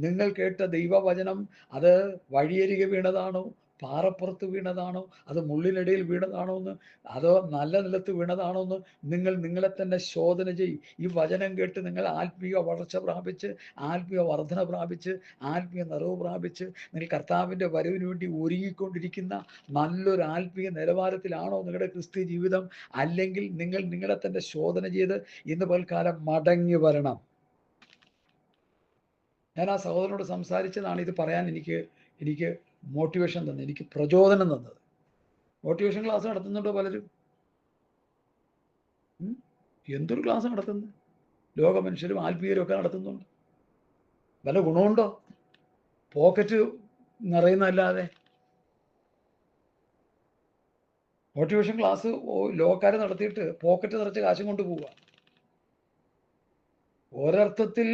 Speaker 1: നിങ്ങൾ കേട്ട ദൈവവചനം അത് വഴിയരികെ വീണതാണോ, പാറപ്പുറത്ത് വീണതാണോ, അത് മുള്ളിനിടയിൽ വീണതാണോ എന്ന്, അതോ നല്ല നിലത്ത് വീണതാണോ എന്ന് നിങ്ങൾ നിങ്ങളെ തന്നെ ശോധന ചെയ്യും. ഈ വചനം കേട്ട് നിങ്ങൾ ആത്മീയ വളർച്ച പ്രാപിച്ച്, ആത്മീയ വർധന പ്രാപിച്ച്, ആത്മീയ നിറവ് പ്രാപിച്ച് നിങ്ങൾ കർത്താവിൻ്റെ വരവിന് വേണ്ടി ഒരുങ്ങിക്കൊണ്ടിരിക്കുന്ന നല്ലൊരു ആത്മീയ നിലവാരത്തിലാണോ നിങ്ങളുടെ ക്രിസ്ത്യ ജീവിതം? അല്ലെങ്കിൽ നിങ്ങൾ നിങ്ങളെ തന്നെ ശോധന ചെയ്ത് ഇന്ന് പൽക്കാലം മടങ്ങി വരണം. ഞാൻ ആ സഹോദരനോട് സംസാരിച്ചതാണ് ഇത് പറയാൻ എനിക്ക് മോട്ടിവേഷൻ തന്നത്, എനിക്ക് പ്രചോദനം തന്നത്. മോട്ടിവേഷൻ ക്ലാസ് നടത്തുന്നുണ്ടോ പലരും? എന്തൊരു ക്ലാസ് നടത്തുന്നത്? ലോക മനുഷ്യരും ആത്മീയരും ഒക്കെ നടത്തുന്നുണ്ട്. വല്ല ഗുണമുണ്ടോ? പോക്കറ്റ് നിറയുന്നതല്ലാതെ. മോട്ടിവേഷൻ ക്ലാസ് ലോകക്കാരെ നടത്തിയിട്ട് പോക്കറ്റ് നിറച്ച് കാശും കൊണ്ട് പോവുക. ഒരർത്ഥത്തിൽ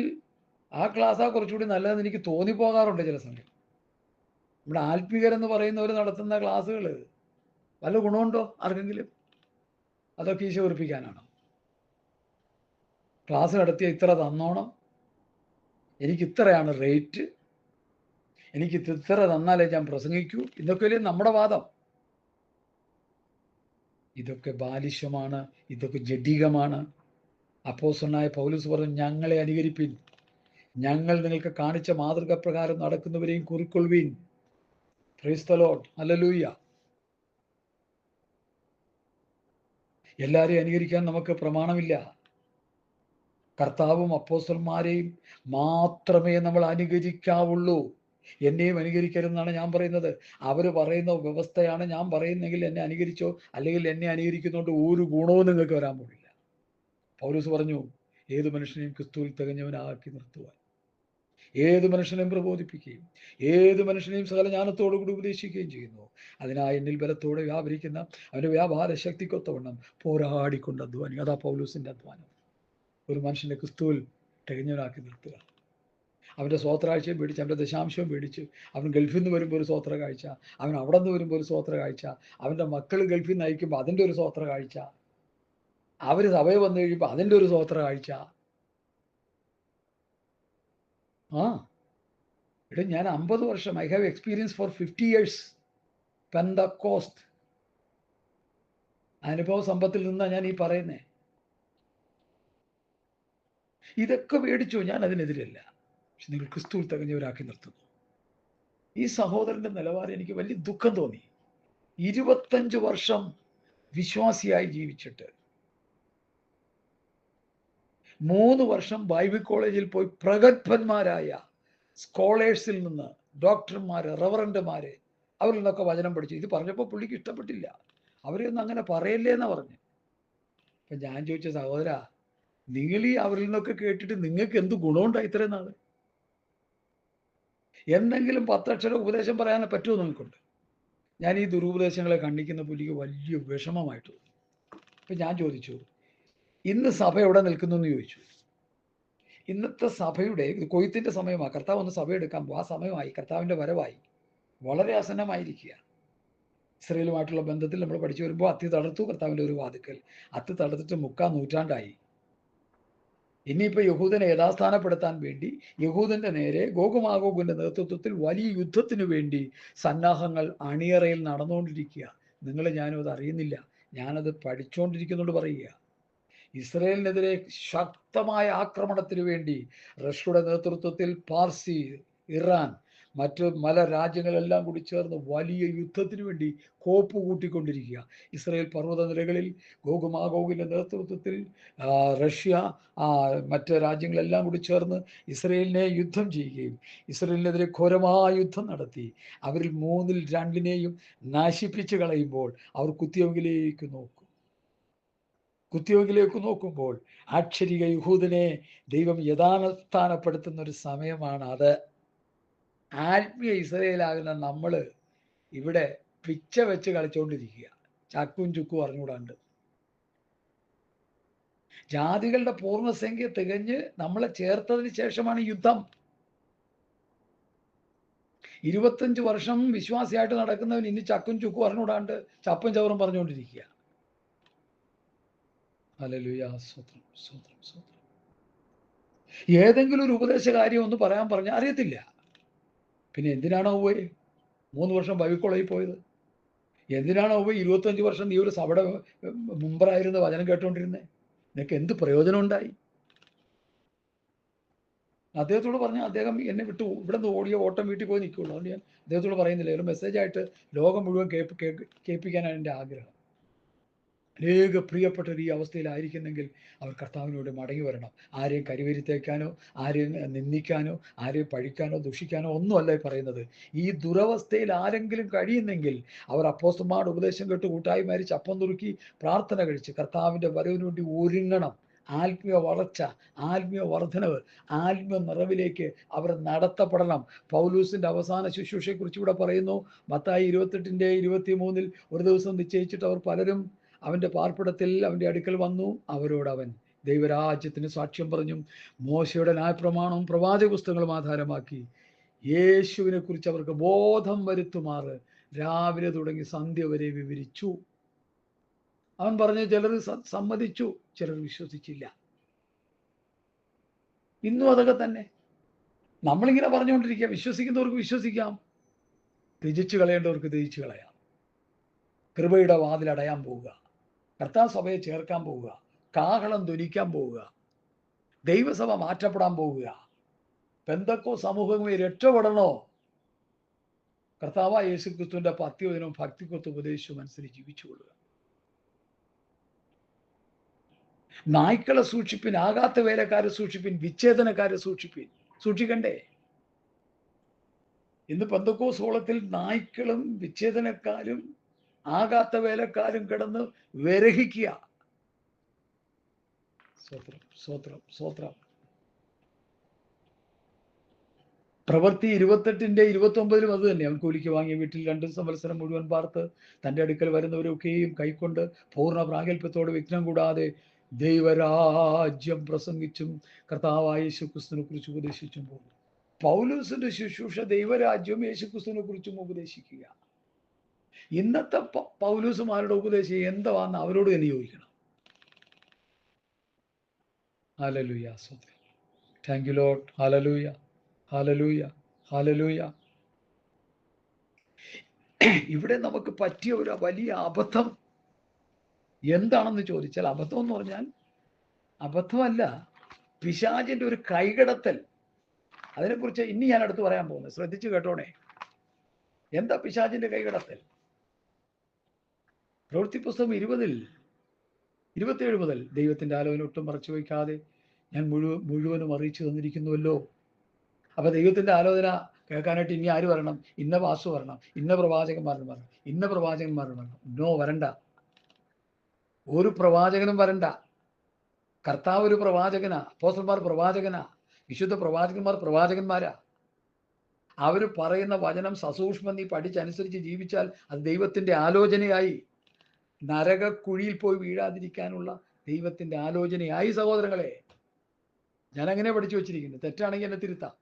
Speaker 1: ആ ക്ലാസ്സാ കുറച്ചുകൂടി നല്ലതെന്ന് എനിക്ക് തോന്നിപ്പോകാറുണ്ട് ചില സമയം. നമ്മുടെ ആത്മീയരെന്ന് പറയുന്നവർ നടത്തുന്ന ക്ലാസ്സുകൾ വല്ല ഗുണമുണ്ടോ ആർക്കെങ്കിലും? അതൊക്കെ ഈശോ ഉറപ്പിക്കാനാണോ? ക്ലാസ് നടത്തിയ ഇത്ര തന്നോണം, എനിക്ക് ഇത്രയാണ് റേറ്റ്, എനിക്ക് ഇത്ര തന്നാലേ ഞാൻ പ്രസംഗിക്കൂ. ഇതൊക്കെയല്ലേ നമ്മുടെ വാദം. ഇതൊക്കെ ബാലിശമാണ്, ഇതൊക്കെ ജഡികമാണ്. അപ്പോസ്തലനായ പൗലോസ് പറഞ്ഞു, ഞങ്ങളെ അനുകരിപ്പിൻ, ഞങ്ങൾ നിങ്ങൾക്ക് കാണിച്ച മാതൃക പ്രകാരം നടക്കുന്നവരെയും കുറിക്കൊള്ളുവീൻ. Praise the Lord, hallelujah. എല്ലാവരെയും അനുകരിക്കാൻ നമുക്ക് പ്രമാണമില്ല. കർത്താവും അപ്പോസ്തലന്മാരെയും മാത്രമേ നമ്മൾ അനുകരിക്കാവുള്ളൂ. എന്നെയും അനുകരിക്കരുതെന്നാണ് ഞാൻ പറയുന്നത്. അവർ പറയുന്ന വ്യവസ്ഥയാണ് ഞാൻ പറയുന്നെങ്കിൽ എന്നെ അനുകരിച്ചോ, അല്ലെങ്കിൽ എന്നെ അനുകരിക്കുന്നതുകൊണ്ട് ഒരു ഗുണവും നിങ്ങൾക്ക് വരാൻ പോകില്ല. പൗലോസ് പറഞ്ഞു, ഏത് മനുഷ്യനെയും ക്രിസ്തുവിൽ തികഞ്ഞവനാക്കി നിർത്തുവാൻ, ഏത് മനുഷ്യനെയും പ്രബോധിപ്പിക്കുകയും ഏത് മനുഷ്യനെയും സകല ജ്ഞാനത്തോടു കൂടി ഉപദേശിക്കുകയും ചെയ്യുന്നു. അതിനായി എന്നിൽ ബലത്തോടെ വ്യാപരിക്കുന്ന അവന്റെ വ്യാപാര ശക്തിക്കൊത്തവണ്ണം പോരാടിക്കൊണ്ട് അധ്വാനിക്കും. അതാ പൗലോസിന്റെ അധ്വാനം. ഒരു മനുഷ്യനെ ക്രിസ്തുവിൽ തികഞ്ഞവനാക്കി നിർത്തുക. അവൻ്റെ സ്വോത്രകാഴ്ചയും പേടിച്ച്, അവൻ്റെ ദശാംശവും പേടിച്ച്, അവൻ ഗൾഫിൽ നിന്ന് വരുമ്പോൾ ഒരു സ്വോത്ര കാഴ്ച, അവൻ അവിടെ നിന്ന് വരുമ്പോൾ ഒരു സ്വോത്ര കാഴ്ച, അവൻ്റെ മക്കൾ ഗൾഫിൽ നിന്ന് അയക്കുമ്പോൾ അതിൻ്റെ ഒരു സ്വോത്ര കാഴ്ച, അവർ സഭയിൽ വന്നു കഴിയുമ്പോൾ അതിൻ്റെ ഒരു സ്വോത്ര കാഴ്ച. ഇവിടെ ഞാൻ 50 വർഷം, I have experience for 50 years Pentecost. അനുഭവ സമ്പത്തിൽ നിന്നാണ് ഞാൻ ഈ പറയുന്നേ. ഇതൊക്കെ മേടിച്ചു, ഞാൻ അതിനെതിരല്ല. പക്ഷെ നിങ്ങൾ ക്രിസ്തുവിൽ തികഞ്ഞവരാക്കി നിർത്തുന്നു. ഈ സഹോദരന്റെ നിലവാരം എനിക്ക് വലിയ ദുഃഖം തോന്നി. 25 വർഷം വിശ്വാസിയായി ജീവിച്ചിട്ട് 3 വർഷം ബൈബിൾ കോളേജിൽ പോയി പ്രഗത്ഭന്മാരായ സ്കോളേഴ്സിൽ നിന്ന്, ഡോക്ടർമാര്, റവറൻഡുമാര്, അവരിൽ നിന്നൊക്കെ വചനം പഠിച്ചു. ഇത് പറഞ്ഞപ്പോൾ പുള്ളിക്ക് ഇഷ്ടപ്പെട്ടില്ല. അവരെയൊന്നും അങ്ങനെ പറയല്ലേ എന്നാ പറഞ്ഞു. അപ്പൊ ഞാൻ ചോദിച്ച, സഹോദര, നിങ്ങൾ ഈ അവരിൽ നിന്നൊക്കെ കേട്ടിട്ട് നിങ്ങൾക്ക് എന്ത് ഗുണമുണ്ടായി ഇത്രയും നാള്? എന്തെങ്കിലും 10 അക്ഷരം ഉപദേശം പറയാനേ പറ്റുമോ നിങ്ങൾക്കുണ്ട്? ഞാൻ ഈ ദുരുപദേശങ്ങളെ ഖണ്ഡിക്കുന്ന പുള്ളിക്ക് വലിയ വിഷമമായിട്ട് തോന്നി. അപ്പൊ ഞാൻ ചോദിച്ചു, ഇന്ന് സഭ എവിടെ നിൽക്കുന്നു എന്ന് ചോദിച്ചു. ഇന്നത്തെ സഭയുടെ കൊയ്ത്തിന്റെ സമയമാണ്. കർത്താവ് ഒന്ന് സഭ എടുക്കാൻ പോകും. ആ സമയമായി, കർത്താവിന്റെ വരവായി, വളരെ ആസന്നമായിരിക്കുക. ഇസ്രയേലുമായിട്ടുള്ള ബന്ധത്തിൽ നമ്മൾ പഠിച്ചു വരുമ്പോൾ അത്തി തളർത്തു കർത്താവിന്റെ ഒരു വാതിക്കൽ. അത്തി തളർത്തിട്ട് 3/4 നൂറ്റാണ്ടായി. ഇനിയിപ്പോൾ യഹൂദനെ യഥാസ്ഥാനപ്പെടുത്താൻ വേണ്ടി യഹൂദന്റെ നേരെ ഗോഗുമാഗോഗിന്റെ നേതൃത്വത്തിൽ വലിയ യുദ്ധത്തിന് വേണ്ടി സന്നാഹങ്ങൾ അണിയറയിൽ നടന്നുകൊണ്ടിരിക്കുക. നിങ്ങൾ ഞാനും അത് അറിയുന്നില്ല, ഞാനത് പഠിച്ചുകൊണ്ടിരിക്കുന്നുണ്ട് പറയുക. ഇസ്രയേലിനെതിരെ ശക്തമായ ആക്രമണത്തിന് വേണ്ടി റഷ്യയുടെ നേതൃത്വത്തിൽ പാർസി, ഇറാൻ, മറ്റ് മല രാജ്യങ്ങളെല്ലാം കൂടി ചേർന്ന് വലിയ യുദ്ധത്തിന് വേണ്ടി കോപ്പ് കൂട്ടിക്കൊണ്ടിരിക്കുക. ഇസ്രയേൽ പർവ്വതനിരകളിൽ ഗോഗുമാഗോഗിന്റെ നേതൃത്വത്തിൽ റഷ്യ, മറ്റ് രാജ്യങ്ങളെല്ലാം കൂടി ചേർന്ന് ഇസ്രയേലിനെ യുദ്ധം ചെയ്യുകയും ഇസ്രയേലിനെതിരെ ഘോരമായ യുദ്ധം നടത്തി അവരിൽ 3/4 നശിപ്പിച്ച് കളയുമ്പോൾ അവർ കുത്തിയവങ്കിലേക്ക് നോക്കുമ്പോൾ ആക്ഷരിക യഹൂദനെ ദൈവം യഥാസ്ഥാനപ്പെടുത്തുന്ന ഒരു സമയമാണ് അത്. ആത്മീയ ഇസ്രയേലാകുന്ന നമ്മള് ഇവിടെ പിച്ച വെച്ച് കളിച്ചുകൊണ്ടിരിക്കുക, ചക്കും ചുക്കും അറിഞ്ഞുകൂടാണ്ട്. ജാതികളുടെ പൂർണ്ണസംഖ്യ തികഞ്ഞ് നമ്മളെ ചേർത്തതിന് ശേഷമാണ് യുദ്ധം. 25 വർഷം വിശ്വാസിയായിട്ട് നടക്കുന്നവൻ ഇനി ചക്കും ചുക്കും അറിഞ്ഞുകൂടാണ്ട് ചപ്പും ചവറും പറഞ്ഞുകൊണ്ടിരിക്കുക. ഹല്ലേലൂയ, സ്തോത്രം, സ്തോത്രം, സ്തോത്രം. ഏതെങ്കിലും ഒരു ഉപദേശ കാര്യം ഒന്ന് പറയാൻ പറഞ്ഞാൽ അറിയത്തില്ല. പിന്നെ എന്തിനാണോ പോയി 3 വർഷം ബൈബിൾ കോളേജിൽ പോയത്? എന്തിനാണോ പോയി 25 വർഷം നീ ഒരു സഭയുടെ മുമ്പറായിരുന്ന വചനം കേട്ടോണ്ടിരുന്നത്? നിനക്ക് എന്ത് പ്രയോജനം ഉണ്ടായി? അദ്ദേഹത്തോട് പറഞ്ഞ അദ്ദേഹം എന്നെ വിട്ടു ഇവിടെ നിന്ന് ഓടിയ ഓട്ടം വീട്ടിൽ പോയി നിൽക്കുള്ളൂ. അതുകൊണ്ട് ഞാൻ അദ്ദേഹത്തോട് പറയുന്നില്ല. ഒരു മെസ്സേജായിട്ട് ലോകം മുഴുവൻ കേൾപ്പിക്കാനാണ് എൻ്റെ ആഗ്രഹം. അനേക പ്രിയപ്പെട്ടവർ ഈ അവസ്ഥയിലായിരിക്കുന്നെങ്കിൽ അവർ കർത്താവിനോട് മടങ്ങി വരണം. ആരെയും കരിവരുത്തേക്കാനോ, ആരെയും നിന്ദിക്കാനോ, ആരെയും പഴിക്കാനോ ദുഷിക്കാനോ ഒന്നുമല്ല പറയുന്നത്. ഈ ദുരവസ്ഥയിൽ ആരെങ്കിലും കഴിയുന്നെങ്കിൽ അവർ അപ്പോസ്തലന്മാരുടെ ഉപദേശം കേട്ട് കൂട്ടായ്മ ചപ്പം തുറുക്കി പ്രാർത്ഥന കഴിച്ച് കർത്താവിൻ്റെ വരവിന് വേണ്ടി ഒരുങ്ങണം. ആത്മീയ വളർച്ച, ആത്മീയ വർധനവ്, ആത്മീയ നിറവിലേക്ക് അവർ നടത്തപ്പെടണം. പൗലൂസിന്റെ അവസാന ശുശ്രൂഷയെക്കുറിച്ച് ഇവിടെ പറയുന്നു. മത്തായി 28:23 ഒരു ദിവസം നിശ്ചയിച്ചിട്ട് അവർ പലരും അവന്റെ പാർപ്പിടത്തിൽ അവന്റെ അടുക്കൽ വന്നു. അവരോട് അവൻ ദൈവരാജ്യത്തിന് സാക്ഷ്യം പറഞ്ഞു. മോശയുടെ ന്യായപ്രമാണവും പ്രവാചക പുസ്തകങ്ങളും ആധാരമാക്കി യേശുവിനെ കുറിച്ച് അവർക്ക് ബോധം വരുത്തുമാറ് രാവിലെ തുടങ്ങി സന്ധ്യ വരെ വിവരിച്ചു. അവൻ പറഞ്ഞ് ചിലർ സമ്മതിച്ചു, ചിലർ വിശ്വസിച്ചില്ല. ഇന്നും അതൊക്കെ തന്നെ. നമ്മളിങ്ങനെ പറഞ്ഞുകൊണ്ടിരിക്കുക, വിശ്വസിക്കുന്നവർക്ക് വിശ്വസിക്കാം, ത്യജിച്ചു കളയേണ്ടവർക്ക് ത്യജിച്ചു കളയാം. കൃപയുടെ വാതിൽ അടയാൻ പോവുക, കർത്താവ് സഭയെ ചേർക്കാൻ പോവുക, കാഹളം ധ്വനിക്കാൻ പോവുക, ദൈവസഭ മാറ്റപ്പെടാൻ പോവുക. പെന്തക്കോ സമൂഹങ്ങളെ രക്ഷപ്പെടണോ? കർത്താവായ യേശുക്രിസ്തുവിന്റെ പത്യവചനവും ഭക്തിക്കൊത്ത് ഉപദേശവും അനുസരിച്ച് ജീവിച്ചുകൊള്ളുക. നായ്ക്കളെ സൂക്ഷിപ്പിൻ, ആകാത്ത വേലക്കാരെ സൂക്ഷിപ്പിൻ, വിച്ഛേദനക്കാരെ സൂക്ഷിപ്പിൻ. സൂക്ഷിക്കണ്ടേ? ഇന്ന് പെന്തക്കോസ്തോളത്തിൽ നായ്ക്കളും വിച്ഛേദനക്കാരും ആകാത്ത വേലക്കാരും കിടന്ന് വിരഹിക്കുക. സ്വത്രം സ്വത്രം സ്വത്രം. പ്രവൃത്തി 28:29 അത് തന്നെ. അവൻ കൂലിക്ക് വാങ്ങിയ വീട്ടിൽ 2 സംവത്സരം മുഴുവൻ പാർത്ത് തൻ്റെ അടുക്കൽ വരുന്നവരൊക്കെയും കൈക്കൊണ്ട് പൂർണ്ണ പ്രാഗൽഭ്യത്തോടെ വിഘ്നം കൂടാതെ ദൈവരാജ്യം പ്രസംഗിച്ചും കർത്താവായ യേശുക്രിസ്തുവിനെ കുറിച്ച് ഉപദേശിച്ചും പോകും. പൗലോസിന്റെ ശുശ്രൂഷ ദൈവരാജ്യവും യേശുക്രിസ്തുവിനെ കുറിച്ചും ഉപദേശിക്കുക. ഇന്നത്തെ പൗലോസുമാരുടെ ഉപദേശം എന്താണെന്ന് അവരോട് തന്നെ ചോദിക്കണം. ഹല്ലേലൂയ, സ്തോത്രം. Thank you Lord. Hallelujah, hallelujah, hallelujah. ഇവിടെ നമുക്ക് പറ്റിയ ഒരു വലിയ അബദ്ധം എന്താണെന്ന് ചോദിച്ചാൽ, അബദ്ധം എന്ന് പറഞ്ഞാൽ അബദ്ധമല്ല, പിശാചിന്റെ ഒരു കൈകടത്തൽ. അതിനെക്കുറിച്ച് ഇനി ഞാൻ അടുത്ത് പറയാൻ പോകുന്നത്, ശ്രദ്ധിച്ചു കേട്ടോണേ. എന്താ പിശാചിന്റെ കൈകടത്തൽ? പ്രവൃത്തി പുസ്തകം 27 മുതൽ ദൈവത്തിന്റെ ആലോചന ഒട്ടും മറച്ചു വയ്ക്കാതെ ഞാൻ മുഴുവനും അറിയിച്ചു തന്നിരിക്കുന്നുവല്ലോ. അപ്പൊ ദൈവത്തിന്റെ ആലോചന കേൾക്കാനായിട്ട് ഇനി ആര് വരണം? ഇന്ന വാസു വരണം, ഇന്ന പ്രവാചകന്മാരും വരണം, ഇന്ന പ്രവാചകന്മാരും വരണം. നോ, വരണ്ട. ഒരു പ്രവാചകനും വരണ്ട. കർത്താവ് ഒരു പ്രവാചകനാ, അപ്പോസ്തലന്മാർ പ്രവാചകനാ, വിശുദ്ധ പ്രവാചകന്മാർ പ്രവാചകന്മാരാ. അവര് പറയുന്ന വചനം സസൂക്ഷ്മം നീ പഠിച്ചനുസരിച്ച് ജീവിച്ചാൽ അത് ദൈവത്തിന്റെ ആലോചനയായി. നരകക്കുഴിയിൽ പോയി വീഴാതിരിക്കാനുള്ള ദൈവത്തിന്റെ ആലോചനയായി. സഹോദരങ്ങളെ, ഞാൻ അങ്ങനെ പഠിച്ചു വെച്ചിരിക്കുന്നു. തെറ്റാണെങ്കിൽ എന്നെ തിരുത്താം.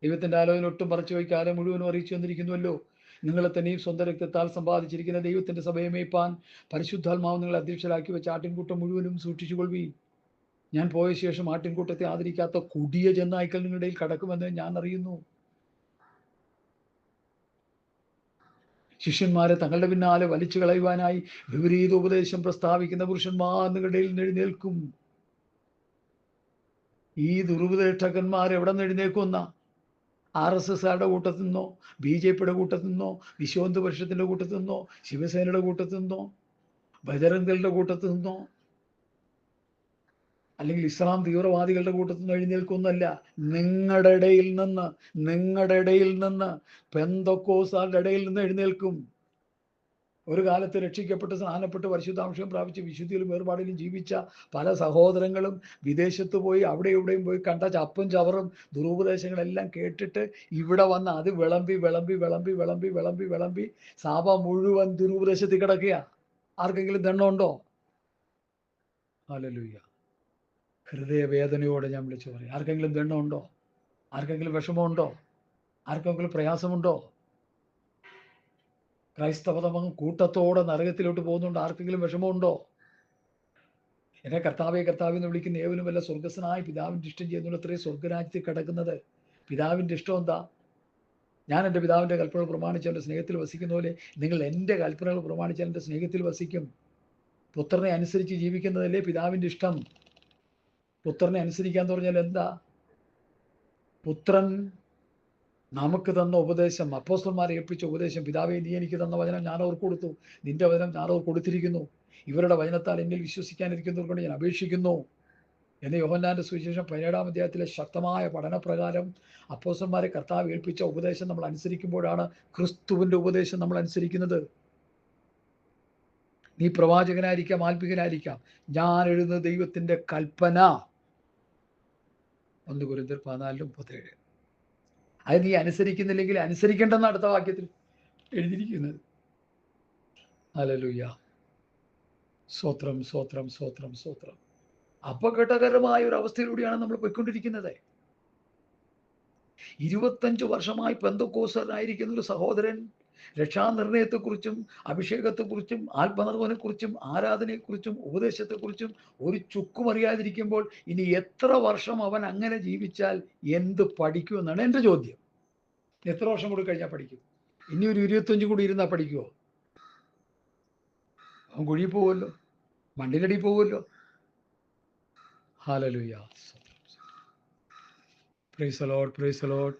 Speaker 1: ദൈവത്തിന്റെ ആലോചന ഒട്ടും പറിച്ചു വയ്ക്കാതെ മുഴുവനും അറിയിച്ചു വന്നിരിക്കുന്നുവല്ലോ. നിങ്ങളെ തന്നെയും സ്വന്തം രക്തത്താൽ സമ്പാദിച്ചിരിക്കുന്ന ദൈവത്തിന്റെ സഭയെ മേയ്പ്പാൻ പരിശുദ്ധാത്മാവ് നിങ്ങളെ അധ്യക്ഷരാക്കി വെച്ച ആട്ടിൻകൂട്ടം മുഴുവനും സൂക്ഷിച്ചുകൊള്ളുവീൻ. ഞാൻ പോയ ശേഷം ആട്ടിൻകൂട്ടത്തെ ആദരിക്കാത്ത കൊടിയ ചെന്നായ്ക്കൾ നിങ്ങളുടെ ഇടയിൽ കടക്കുമെന്ന് ഞാൻ അറിയുന്നു. ശിഷ്യന്മാരെ തങ്ങളുടെ പിന്നാലെ വലിച്ചു കളയുവാനായി വിപരീത ഉപദേശം പ്രസ്താവിക്കുന്ന പുരുഷന്മാർ നിങ്ങളുടെ ഇടയിൽ എഴുന്നേൽക്കും. ഈ ദുരുപദേഷ്ടകന്മാർ എവിടെ നിന്ന് എഴുന്നേക്കുമെന്ന? RSSകാരുടെ കൂട്ടത്തിൽ നിന്നോ, BJPയുടെ കൂട്ടത്തിൽ നിന്നോ, വിശ്വഹിന്ദു പരിഷത്തിന്റെ കൂട്ടത്തിൽ നിന്നോ, ശിവസേനയുടെ കൂട്ടത്തിൽ നിന്നോ, ബജറംഗളുടെ കൂട്ടത്തിൽ നിന്നോ, അല്ലെങ്കിൽ ഇസ്ലാം തീവ്രവാദികളുടെ കൂട്ടത്തിൽ നിന്ന് എഴുന്നേൽക്കൊന്നല്ല. നിങ്ങളുടെ ഇടയിൽ നിന്ന് പെന്തക്കോസ്താരുടെ ഇടയിൽ നിന്ന് എഴുന്നേൽക്കും. ഒരു കാലത്ത് രക്ഷിക്കപ്പെട്ട് സ്നാനപ്പെട്ട് പരിശുദ്ധാംശം പ്രാപിച്ച് വിശുദ്ധിയിലും വേർപാടിലും ജീവിച്ച പല സഹോദരങ്ങളും വിദേശത്ത് പോയി അവിടെ ഇവിടെയും പോയി കണ്ട ചപ്പും ചവറും ദുരുപദേശങ്ങളെല്ലാം കേട്ടിട്ട് ഇവിടെ വന്ന് അത് വിളമ്പി സഭ മുഴുവൻ ദുരുപദേശത്തിൽ കിടക്കുക. ആർക്കെങ്കിലും ദണ്ണമുണ്ടോ? ഹല്ലേലൂയ. ഹൃദയവേദനയോടെ ഞാൻ വിളിച്ചു പറയും, ആർക്കെങ്കിലും ദണ്ണമുണ്ടോ? ആർക്കെങ്കിലും വിഷമമുണ്ടോ? ആർക്കെങ്കിലും പ്രയാസമുണ്ടോ? ക്രൈസ്തവതം കൂട്ടത്തോടെ നരകത്തിലോട്ട് പോകുന്നുണ്ട്. ആർക്കെങ്കിലും വിഷമമുണ്ടോ? എന്നെ കർത്താവെ എന്ന് വിളിക്കുന്ന ഏവനും വല്ല സ്വർഗസ്വനായ പിതാവിൻ്റെ ഇഷ്ടം ചെയ്യുന്നുണ്ട് അത്രയും സ്വർഗരാജ്യത്തിൽ കിടക്കുന്നത്. പിതാവിൻ്റെ ഇഷ്ടം എന്താ? ഞാൻ എൻ്റെ പിതാവിൻ്റെ കൽപ്പനകൾ പ്രമാണിച്ച് എൻ്റെ സ്നേഹത്തിൽ വസിക്കുന്ന പോലെ നിങ്ങൾ എൻ്റെ കൽപ്പനകൾ പ്രമാണിച്ച് എൻ്റെ സ്നേഹത്തിൽ വസിക്കും. പുത്രനെ അനുസരിച്ച് ജീവിക്കുന്നതല്ലേ പിതാവിൻ്റെ ഇഷ്ടം. പുത്രനെ അനുസരിക്കാന്ന് പറഞ്ഞാൽ എന്താ? പുത്രൻ നമുക്ക് തന്ന ഉപദേശം, അപ്പോസ്തലന്മാരെ ഏൽപ്പിച്ച ഉപദേശം, പിതാവേ നീ എനിക്ക് തന്ന വചനം ഞാൻ അവർക്ക് കൊടുത്തു, നിന്റെ വചനം ഞാൻ അവർക്ക് കൊടുത്തിരിക്കുന്നു, ഇവരുടെ വചനത്താൽ എന്നിൽ വിശ്വസിക്കാനിരിക്കുന്നവർ കൊണ്ട് ഞാൻ അപേക്ഷിക്കുന്നു എന്ന് യോഹന്നാന്റെ സുവിശേഷം 17-ാം അധ്യായത്തിലെ ശക്തമായ പഠനപ്രകാരം അപ്പോസ്തലന്മാരെ കർത്താവ് ഏൽപ്പിച്ച ഉപദേശം നമ്മൾ അനുസരിക്കുമ്പോഴാണ് ക്രിസ്തുവിന്റെ ഉപദേശം നമ്മൾ അനുസരിക്കുന്നത്. നീ പ്രവാചകനായിരിക്കാം, ആത്മികനായിരിക്കാം, ഞാൻ എഴുതുന്ന ദൈവത്തിന്റെ കൽപ്പന. 1 കൊരിന്ത്യർ 14:37. അത് നീ അനുസരിക്കുന്നില്ലെങ്കിൽ അനുസരിക്കേണ്ടെന്ന് അടുത്ത വാക്യത്തിൽ എഴുതിയിരിക്കുന്നത്. ഹല്ലേലൂയ. സ്തോത്രം സ്തോത്രം സ്തോത്രം സ്തോത്രം. അപകടകരമായ ഒരു അവസ്ഥയിലൂടെയാണ് നമ്മൾ പോയിക്കൊണ്ടിരിക്കുന്നത്. 25 വർഷമായി പെന്തക്കോസ്തലനായിരിക്കുന്ന ഒരു സഹോദരൻ രക്ഷാനിർണയത്തെക്കുറിച്ചും അഭിഷേകത്തെക്കുറിച്ചും ആത്മനിർഭരത്തെക്കുറിച്ചും ആരാധനയെക്കുറിച്ചും ഉപദേശത്തെക്കുറിച്ചും ഒരു ചുക്കും അറിയാതിരിക്കുമ്പോൾ ഇനി എത്ര വർഷം അവൻ അങ്ങനെ ജീവിച്ചാൽ എന്ത് പഠിക്കുമെന്നാണ് എൻ്റെ ചോദ്യം. എത്ര വർഷം കൂടി കഴിഞ്ഞാൽ പഠിക്കും? ഇനി ഒരു 25 കൂടി ഇരുന്നാൽ പഠിക്കുമോ? അവൻ കുഴി പോവുമല്ലോ, മണ്ണിലടി പോവുമല്ലോ. Hallelujah. Praise the Lord, praise the Lord.